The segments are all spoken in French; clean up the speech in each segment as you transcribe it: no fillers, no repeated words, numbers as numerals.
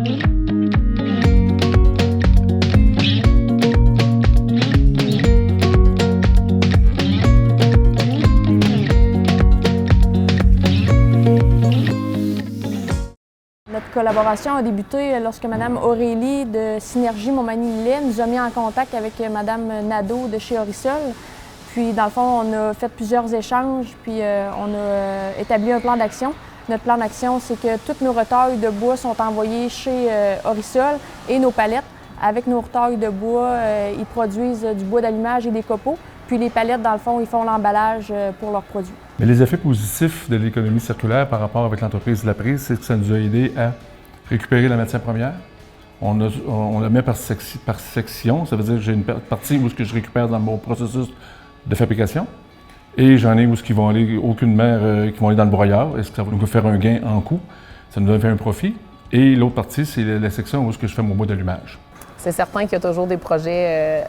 Notre collaboration a débuté lorsque Mme Aurélie de Synergie Montmagny-Lillet nous a mis en contact avec Mme Nadeau de chez Orisol. Puis, dans le fond, on a fait plusieurs échanges, puis on a établi un plan d'action. Notre plan d'action, c'est que toutes nos retailles de bois sont envoyées chez Orisol et nos palettes. Avec nos retailles de bois, ils produisent du bois d'allumage et des copeaux. Puis les palettes, dans le fond, ils font l'emballage pour leurs produits. Mais les effets positifs de l'économie circulaire par rapport avec l'entreprise La Prise, c'est que ça nous a aidé à récupérer la matière première. On la met par section, ça veut dire que j'ai une partie où je récupère dans mon processus de fabrication et j'en ai où qui vont aller aucunement qui vont aller dans le broyeur. Est-ce que ça va nous faire un gain en coût? Ça nous a fait un profit. Et l'autre partie, c'est la section où je fais mon bois d'allumage. C'est certain qu'il y a toujours des projets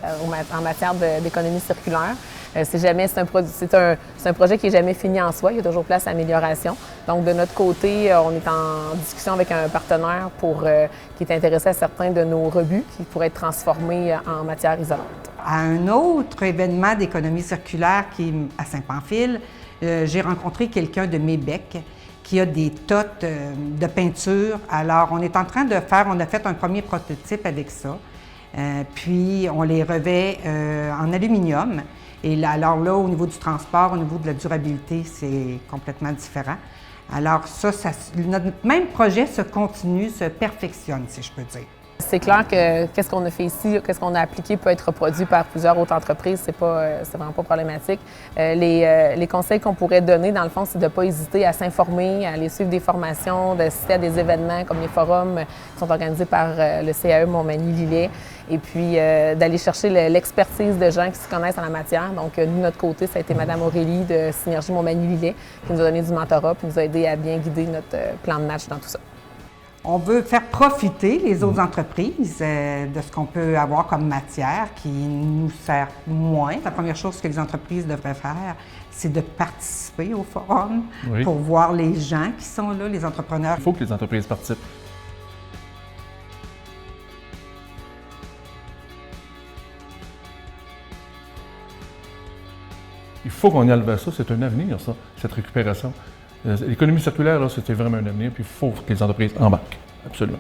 en matière d'économie circulaire. C'est un projet qui n'est jamais fini en soi, il y a toujours place à amélioration. Donc, de notre côté, on est en discussion avec un partenaire qui est intéressé à certains de nos rebuts qui pourraient être transformés en matière isolante. À un autre événement d'économie circulaire qui est à Saint-Pamphile, j'ai rencontré quelqu'un de Mébec qui a des totes de peinture. Alors, on est en train on a fait un premier prototype avec ça. Puis, on les revêt en aluminium. Et là, alors là, au niveau du transport, au niveau de la durabilité, c'est complètement différent. Alors notre même projet se continue, se perfectionne, si je peux dire. C'est clair que qu'est-ce qu'on a fait ici, qu'est-ce qu'on a appliqué peut être reproduit par plusieurs autres entreprises, c'est vraiment pas problématique. Les conseils qu'on pourrait donner, dans le fond, c'est de ne pas hésiter à s'informer, à aller suivre des formations, d'assister à des événements comme les forums qui sont organisés par le CAE Montmagny-Lillet, et puis d'aller chercher l'expertise de gens qui se connaissent en la matière. Donc, nous, de notre côté, ça a été Mme Aurélie de Synergie Montmagny-Lillet qui nous a donné du mentorat puis nous a aidé à bien guider notre plan de match dans tout ça. On veut faire profiter les autres entreprises de ce qu'on peut avoir comme matière qui nous sert moins. La première chose que les entreprises devraient faire, c'est de participer au forum pour voir les gens qui sont là, les entrepreneurs. Il faut que les entreprises participent. Il faut qu'on y aille vers ça, c'est un avenir, ça, cette récupération. L'économie circulaire, là, c'était vraiment un avenir, puis il faut que les entreprises embarquent, absolument.